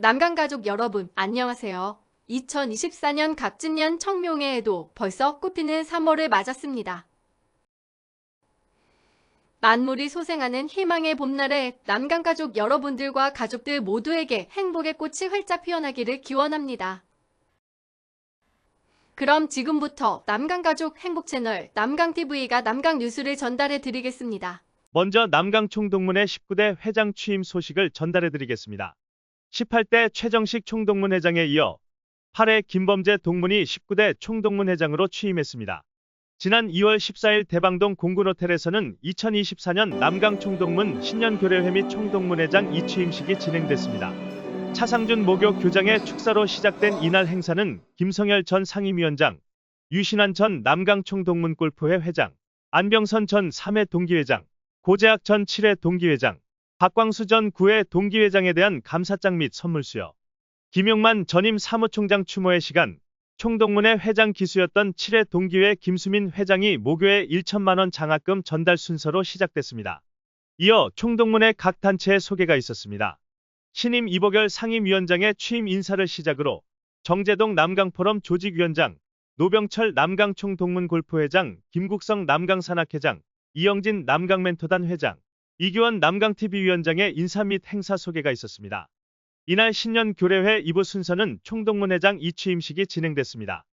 남강가족 여러분, 안녕하세요. 2024년 갑진년 청명회에도 벌써 꽃피는 3월을 맞았습니다. 만물이 소생하는 희망의 봄날에 남강가족 여러분들과 가족들 모두에게 행복의 꽃이 활짝 피어나기를 기원합니다. 그럼 지금부터 남강가족 행복채널 남강TV가 남강뉴스를 전달해 드리겠습니다. 먼저 남강총동문회 19대 회장 취임 소식을 전달해 드리겠습니다. 18대 최정식 총동문 회장에 이어 8회 김범재 동문이 19대 총동문 회장으로 취임했습니다. 지난 2월 14일 대방동 공군호텔에서는 2024년 남강총동문 신년교례회 및 총동문회장 이취임식이 진행됐습니다. 차상준 모교 교장의 축사로 시작된 이날 행사는 김성열 전 상임위원장, 유신환 전 남강총동문골프회 회장, 안병선 전 3회 동기회장, 고재학 전 7회 동기회장, 박광수 전 9회 동기회장에 대한 감사장 및 선물 수여, 김용만 전임 사무총장 추모의 시간, 총동문회 회장 기수였던 7회 동기회 김수민 회장이 모교에 1천만 원 장학금 전달 순서로 시작됐습니다. 이어 총동문회 각 단체의 소개가 있었습니다. 신임 이보결 상임위원장의 취임 인사를 시작으로 정재동 남강포럼 조직위원장, 노병철 남강총동문골프회장, 김국성 남강산악회장, 이영진 남강멘토단 회장, 이규원 남강TV위원장의 인사 및 행사 소개가 있었습니다. 이날 신년교례회 2부 순서는 총동문회장 이취임식이 진행됐습니다.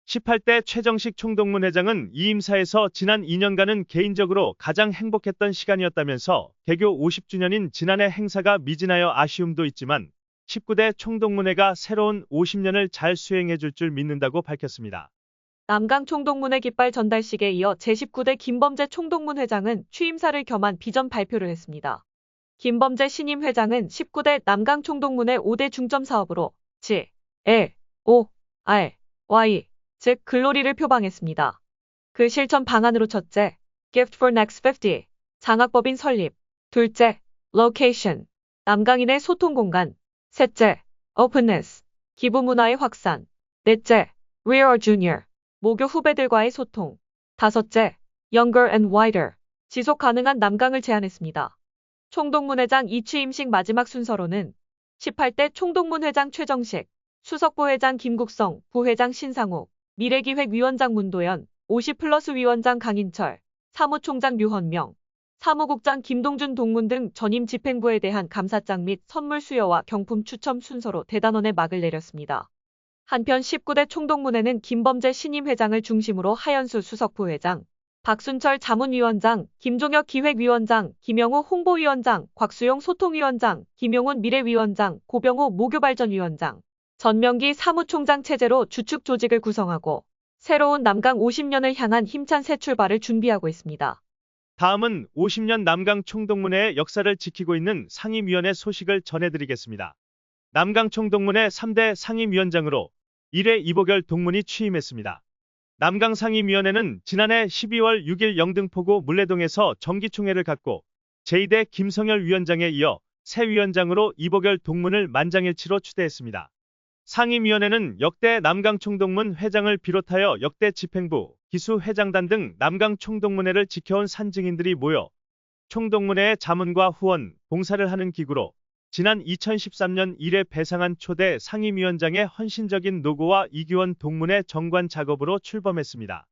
18대 최정식 총동문회장은 이 임사에서 지난 2년간은 개인적으로 가장 행복했던 시간이었다면서 개교 50주년인 지난해 행사가 미진하여 아쉬움도 있지만 19대 총동문회가 새로운 50년을 잘 수행해줄 줄 믿는다고 밝혔습니다. 남강총동문회 깃발 전달식에 이어 제19대 김범재 총동문 회장은 취임사를 겸한 비전 발표를 했습니다. 김범재 신임 회장은 19대 남강총동문회 5대 중점 사업으로 G, L, O, R, Y, 즉 글로리를 표방했습니다. 그 실천 방안으로 첫째, Gift for Next 50, 장학법인 설립, 둘째, Location, 남강인의 소통 공간, 셋째, Openness, 기부 문화의 확산, 넷째, Real Junior, 모교 후배들과의 소통, 다섯째, Younger and Wider, 지속 가능한 남강을 제안했습니다. 총동문회장 이취임식 마지막 순서로는 18대 총동문회장 최정식, 수석부회장 김국성, 부회장 신상욱, 미래기획위원장 문도연, 50플러스 위원장 강인철, 사무총장 류헌명, 사무국장 김동준 동문 등 전임 집행부에 대한 감사장 및 선물 수여와 경품 추첨 순서로 대단원의 막을 내렸습니다. 한편 19대 총동문회는 김범재 신임 회장을 중심으로 하연수 수석부회장, 박순철 자문위원장, 김종혁 기획위원장, 김영우 홍보위원장, 곽수용 소통위원장, 김용훈 미래위원장, 고병호 모교발전위원장, 전명기 사무총장 체제로 주축 조직을 구성하고 새로운 남강 50년을 향한 힘찬 새 출발을 준비하고 있습니다. 다음은 50년 남강 총동문회의 역사를 지키고 있는 상임위원회 소식을 전해드리겠습니다. 남강 총동문회 3대 상임위원장으로 1회 이보결 동문이 취임했습니다. 남강 상임위원회는 지난해 12월 6일 영등포구 물레동에서 정기총회를 갖고 제2대 김성열 위원장에 이어 새 위원장으로 이보결 동문을 만장일치로 추대했습니다. 상임위원회는 역대 남강 총동문 회장을 비롯하여 역대 집행부, 기수 회장단 등 남강 총동문회를 지켜온 산증인들이 모여 총동문회의 자문과 후원, 봉사를 하는 기구로 지난 2013년 1회 배상한 초대 상임위원장의 헌신적인 노고와 이규원 동문회 정관 작업으로 출범했습니다.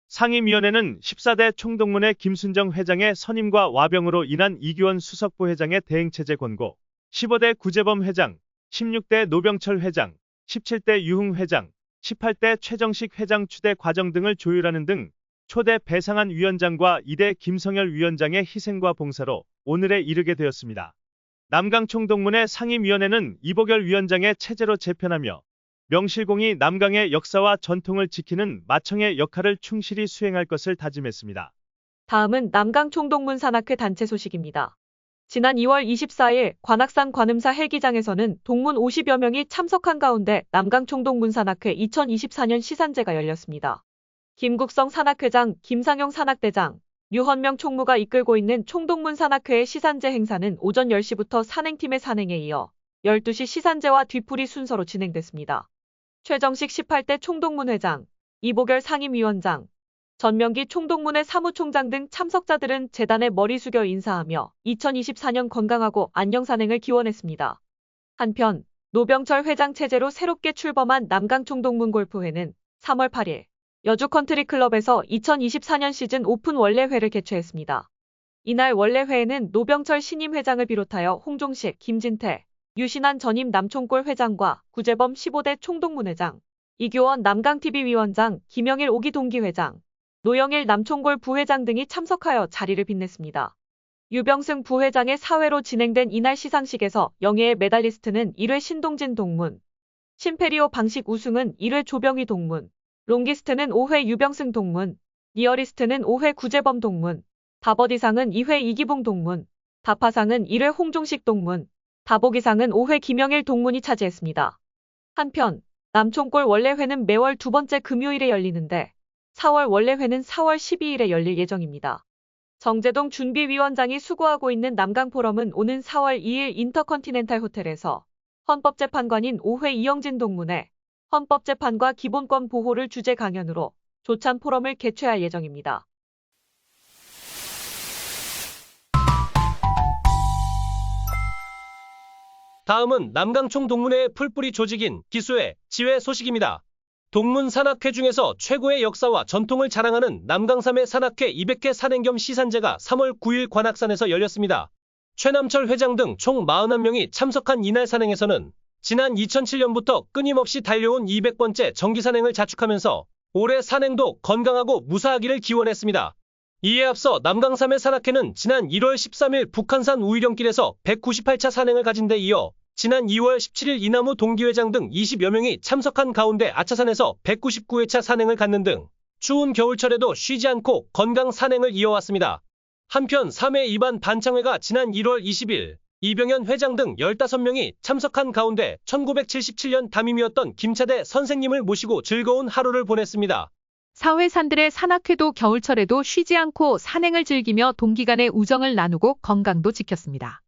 상임위원회는 14대 총동문회 김순정 회장의 선임과 와병으로 인한 이규원 수석부 회장의 대행체제 권고, 15대 구재범 회장, 16대 노병철 회장, 17대 유흥 회장, 18대 최정식 회장 추대 과정 등을 조율하는 등 초대 배상한 위원장과 2대 김성열 위원장의 희생과 봉사로 오늘에 이르게 되었습니다. 남강총동문회 상임위원회는 이보결 위원장의 체제로 재편하며 명실공히 남강의 역사와 전통을 지키는 마청의 역할을 충실히 수행할 것을 다짐했습니다. 다음은 남강총동문 산악회 단체 소식입니다. 지난 2월 24일 관악산 관음사 헬기장에서는 동문 50여 명이 참석한 가운데 남강총동문 산악회 2024년 시산제가 열렸습니다. 김국성 산악회장, 김상용 산악대장, 류헌명 총무가 이끌고 있는 총동문 산악회의 시산제 행사는 오전 10시부터 산행팀의 산행에 이어 12시 시산제와 뒤풀이 순서로 진행됐습니다. 최정식 18대 총동문 회장, 이보결 상임위원장, 전명기 총동문회 사무총장 등 참석자들은 재단에 머리 숙여 인사하며 2024년 건강하고 안녕 산행을 기원했습니다. 한편 노병철 회장 체제로 새롭게 출범한 남강총동문골프회는 3월 8일 여주 컨트리클럽에서 2024년 시즌 오픈 원래회를 개최했습니다. 이날 원래회에는 노병철 신임 회장을 비롯하여 홍종식, 김진태, 유신환 전임 남총골 회장과 구재범 15대 총동문회장, 이교원 남강TV 위원장, 김영일 5기 동기회장, 노영일 남총골 부회장 등이 참석하여 자리를 빛냈습니다. 유병승 부회장의 사회로 진행된 이날 시상식에서 영예의 메달리스트는 1회 신동진 동문, 심페리오 방식 우승은 1회 조병희 동문, 롱기스트는 5회 유병승 동문, 리어리스트는 5회 구재범 동문, 다버디상은 2회 이기붕 동문, 다파상은 1회 홍종식 동문, 다보기상은 5회 김영일 동문이 차지했습니다. 한편 남총골 원래회는 매월 두 번째 금요일에 열리는데 4월 원래회는 4월 12일에 열릴 예정입니다. 정재동 준비위원장이 수고하고 있는 남강포럼은 오는 4월 2일 인터컨티넨탈 호텔에서 헌법재판관인 5회 이영진 동문회 헌법재판과 기본권 보호를 주제 강연으로 조찬 포럼을 개최할 예정입니다. 다음은 남강총 동문회의 풀뿌리 조직인 기수회, 지회 소식입니다. 동문 산악회 중에서 최고의 역사와 전통을 자랑하는 남강3회 산악회 200회 산행겸 시산제가 3월 9일 관악산에서 열렸습니다. 최남철 회장 등 총 41명이 참석한 이날 산행에서는 지난 2007년부터 끊임없이 달려온 200번째 정기산행을 자축하면서 올해 산행도 건강하고 무사하기를 기원했습니다. 이에 앞서 남강3회 산악회는 지난 1월 13일 북한산 우이령길에서 198차 산행을 가진 데 이어 지난 2월 17일 이남우 동기회장 등 20여 명이 참석한 가운데 아차산에서 199회차 산행을 갖는 등 추운 겨울철에도 쉬지 않고 건강 산행을 이어왔습니다. 한편 3회 2반 반창회가 지난 1월 20일 이병현 회장 등 15명이 참석한 가운데 1977년 담임이었던 김차대 선생님을 모시고 즐거운 하루를 보냈습니다. 사회산들의 산악회도 겨울철에도 쉬지 않고 산행을 즐기며 동기 간의 우정을 나누고 건강도 지켰습니다.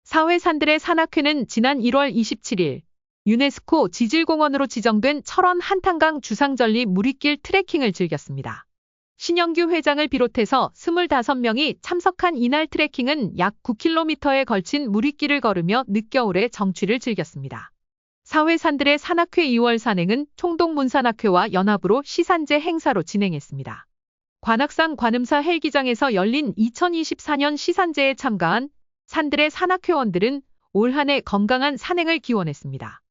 사회산들의 산악회는 지난 1월 27일 유네스코 지질공원으로 지정된 철원 한탄강 주상절리 무리길 트레킹을 즐겼습니다. 신영규 회장을 비롯해서 25명이 참석한 이날 트레킹은 약 9km에 걸친 무리길을 걸으며 늦겨울의 정취를 즐겼습니다. 사회산들의 산악회 2월 산행은 총동문산악회와 연합으로 시산제 행사로 진행했습니다. 관악산 관음사 헬기장에서 열린 2024년 시산제에 참가한 산들의 산악회원들은 올 한 해 건강한 산행을 기원했습니다.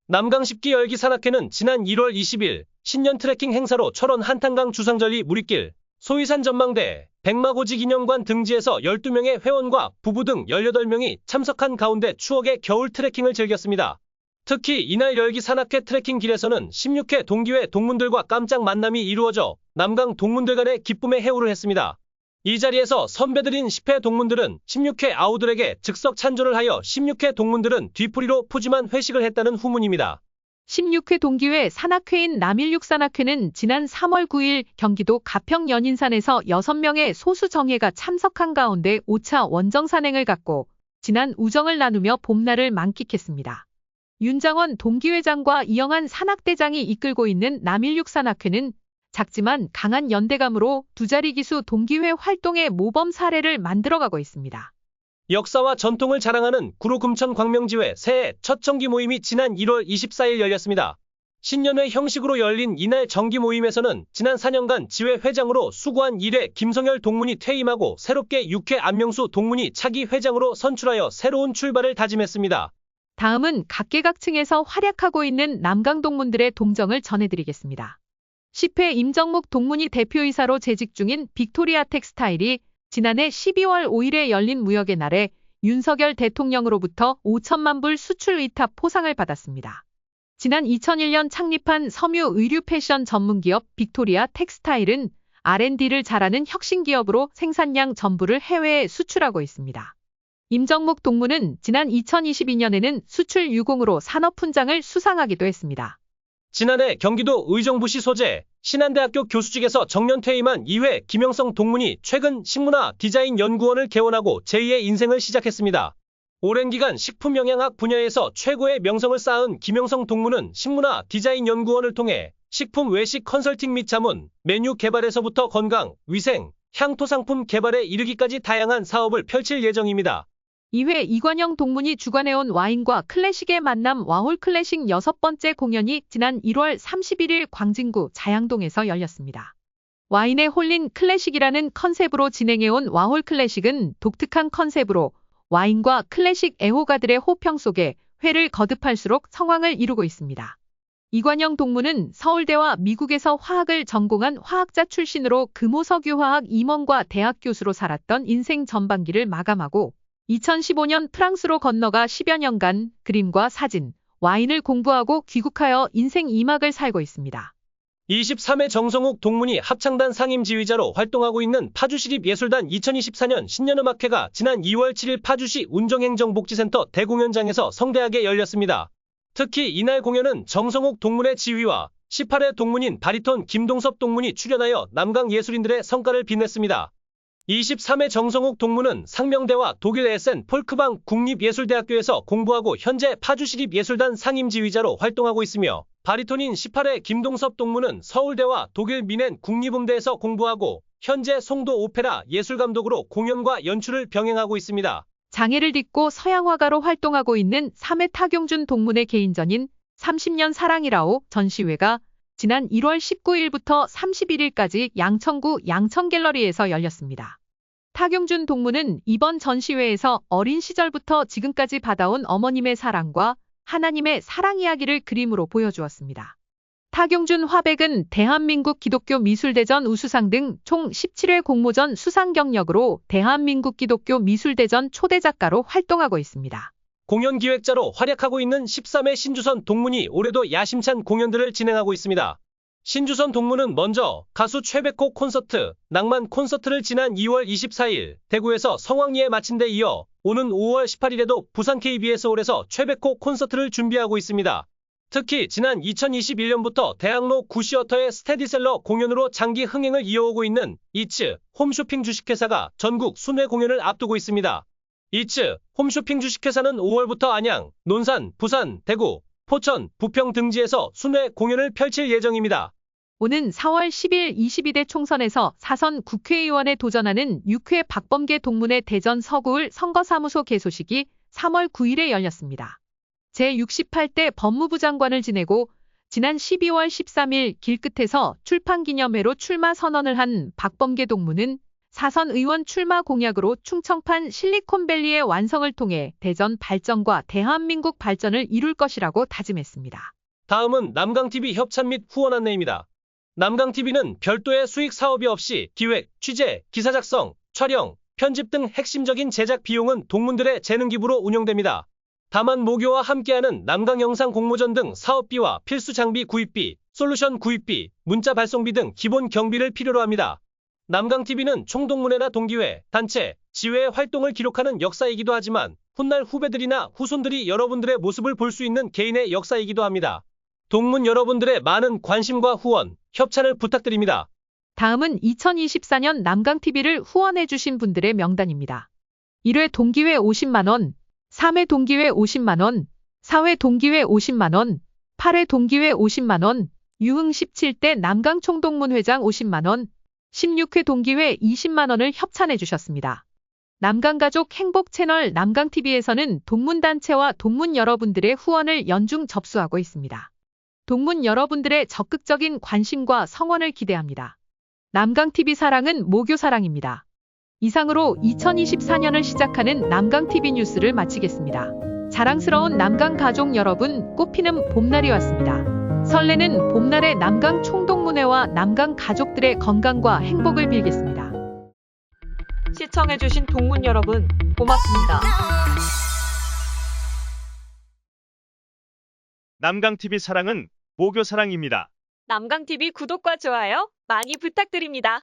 남강 10기 열기 산악회는 지난 1월 20일 신년 트레킹 행사로 철원 한탄강 주상절리 무리길, 소위산 전망대, 백마고지 기념관 등지에서 12명의 회원과 부부 등 18명이 참석한 가운데 추억의 겨울 트레킹을 즐겼습니다. 특히 이날 열기 산악회 트레킹 길에서는 16회 동기회 동문들과 깜짝 만남이 이루어져 남강 동문들 간의 기쁨의 해우를 했습니다. 이 자리에서 선배들인 10회 동문들은 16회 아우들에게 즉석 찬조를 하여 16회 동문들은 뒤풀이로 푸짐한 회식을 했다는 후문입니다. 16회 동기회 산악회인 남일육산악회는 지난 3월 9일 경기도 가평 연인산에서 6명의 소수 정예가 참석한 가운데 5차 원정산행을 갖고 지난 우정을 나누며 봄날을 만끽했습니다. 윤장원 동기회장과 이영한 산악대장이 이끌고 있는 남일육산악회는 작지만 강한 연대감으로 두 자리 기수 동기회 활동의 모범 사례를 만들어가고 있습니다. 역사와 전통을 자랑하는 구로금천 광명지회 새해 첫 정기 모임이 지난 1월 24일 열렸습니다. 신년회 형식으로 열린 이날 정기 모임에서는 지난 4년간 지회 회장으로 수고한 1회 김성열 동문이 퇴임하고 새롭게 6회 안명수 동문이 차기 회장으로 선출하여 새로운 출발을 다짐했습니다. 다음은 각계각층에서 활약하고 있는 남강 동문들의 동정을 전해드리겠습니다. 10회 임정묵 동문이 대표이사로 재직 중인 빅토리아 텍스타일이 지난해 12월 5일에 열린 무역의 날에 윤석열 대통령으로부터 5천만 불 수출 위탁 포상을 받았습니다. 지난 2001년 창립한 섬유 의류 패션 전문기업 빅토리아 텍스타일은 R&D를 잘하는 혁신기업으로 생산량 전부를 해외에 수출하고 있습니다. 임정묵 동문은 지난 2022년에는 수출 유공으로 산업훈장을 수상하기도 했습니다. 지난해 경기도 의정부시 소재 신한대학교 교수직에서 정년 퇴임한 2회 김영성 동문이 최근 식문화 디자인 연구원을 개원하고 제2의 인생을 시작했습니다. 오랜 기간 식품영양학 분야에서 최고의 명성을 쌓은 김영성 동문은 식문화 디자인 연구원을 통해 식품 외식 컨설팅 및 자문, 메뉴 개발에서부터 건강, 위생, 향토 상품 개발에 이르기까지 다양한 사업을 펼칠 예정입니다. 2회 이관영 동문이 주관해온 와인과 클래식의 만남 와홀 클래식 6번째 공연이 지난 1월 31일 광진구 자양동에서 열렸습니다. 와인에 홀린 클래식이라는 컨셉으로 진행해온 와홀 클래식은 독특한 컨셉으로 와인과 클래식 애호가들의 호평 속에 회를 거듭할수록 성황을 이루고 있습니다. 이관영 동문은 서울대와 미국에서 화학을 전공한 화학자 출신으로 금호석유화학 임원과 대학 교수로 살았던 인생 전반기를 마감하고 2015년 프랑스로 건너가 10여 년간 그림과 사진, 와인을 공부하고 귀국하여 인생 2막을 살고 있습니다. 23회 정성욱 동문이 합창단 상임지휘자로 활동하고 있는 파주시립예술단 2024년 신년음악회가 지난 2월 7일 파주시 운정행정복지센터 대공연장에서 성대하게 열렸습니다. 특히 이날 공연은 정성욱 동문의 지휘와 18회 동문인 바리톤 김동섭 동문이 출연하여 남강 예술인들의 성과를 빛냈습니다. 23회 정성욱 동문은 상명대와 독일 에센 폴크방 국립예술대학교에서 공부하고 현재 파주시립예술단 상임지휘자로 활동하고 있으며 바리톤인 18회 김동섭 동문은 서울대와 독일 미넨 국립음대에서 공부하고 현재 송도 오페라 예술감독으로 공연과 연출을 병행하고 있습니다. 장애를 딛고 서양화가로 활동하고 있는 3회 타경준 동문의 개인전인 30년 사랑이라오 전시회가 지난 1월 19일부터 31일까지 양천구 양천갤러리에서 열렸습니다. 타경준 동문은 이번 전시회에서 어린 시절부터 지금까지 받아온 어머님의 사랑과 하나님의 사랑 이야기를 그림으로 보여주었습니다. 타경준 화백은 대한민국 기독교 미술대전 우수상 등 총 17회 공모전 수상 경력으로 대한민국 기독교 미술대전 초대 작가로 활동하고 있습니다. 공연 기획자로 활약하고 있는 13회 신주선 동문이 올해도 야심찬 공연들을 진행하고 있습니다. 신주선 동문은 먼저 가수 최백호 콘서트, 낭만 콘서트를 지난 2월 24일 대구에서 성황리에 마친 데 이어 오는 5월 18일에도 부산 KBS홀에서 최백호 콘서트를 준비하고 있습니다. 특히 지난 2021년부터 대학로 구시어터의 스테디셀러 공연으로 장기 흥행을 이어오고 있는 이츠 홈쇼핑 주식회사가 전국 순회 공연을 앞두고 있습니다. 이츠 홈쇼핑 주식회사는 5월부터 안양, 논산, 부산, 대구, 포천, 부평 등지에서 순회 공연을 펼칠 예정입니다. 오는 4월 10일 22대 총선에서 4선 국회의원에 도전하는 6회 박범계 동문의 대전 서구을 선거사무소 개소식이 3월 9일에 열렸습니다. 제68대 법무부 장관을 지내고 지난 12월 13일 길끝에서 출판기념회로 출마 선언을 한 박범계 동문은 4선 의원 출마 공약으로 충청판 실리콘밸리의 완성을 통해 대전 발전과 대한민국 발전을 이룰 것이라고 다짐했습니다. 다음은 남강TV 협찬 및 후원 안내입니다. 남강TV는 별도의 수익 사업이 없이 기획, 취재, 기사 작성, 촬영, 편집 등 핵심적인 제작 비용은 동문들의 재능 기부로 운영됩니다. 다만 모교와 함께하는 남강 영상 공모전 등 사업비와 필수 장비 구입비, 솔루션 구입비, 문자 발송비 등 기본 경비를 필요로 합니다. 남강TV는 총동문회나 동기회, 단체, 지회의 활동을 기록하는 역사이기도 하지만 훗날 후배들이나 후손들이 여러분들의 모습을 볼 수 있는 개인의 역사이기도 합니다. 동문 여러분들의 많은 관심과 후원, 협찬을 부탁드립니다. 다음은 2024년 남강TV를 후원해주신 분들의 명단입니다. 1회 동기회 50만원, 3회 동기회 50만원, 4회 동기회 50만원, 8회 동기회 50만원, 유흥 17대 남강총동문회장 50만원, 16회 동기회 20만원을 협찬해 주셨습니다. 남강가족 행복 채널 남강TV에서는 동문단체와 동문 여러분들의 후원을 연중 접수하고 있습니다. 동문 여러분들의 적극적인 관심과 성원을 기대합니다. 남강TV 사랑은 모교 사랑입니다. 이상으로 2024년을 시작하는 남강TV 뉴스를 마치겠습니다. 자랑스러운 남강 가족 여러분, 꽃피는 봄날이 왔습니다. 설레는 봄날의 남강 총동문회와 남강 가족들의 건강과 행복을 빌겠습니다. 시청해주신 동문 여러분, 고맙습니다. 남강TV 사랑은 모교 사랑입니다. 남강TV 구독과 좋아요 많이 부탁드립니다.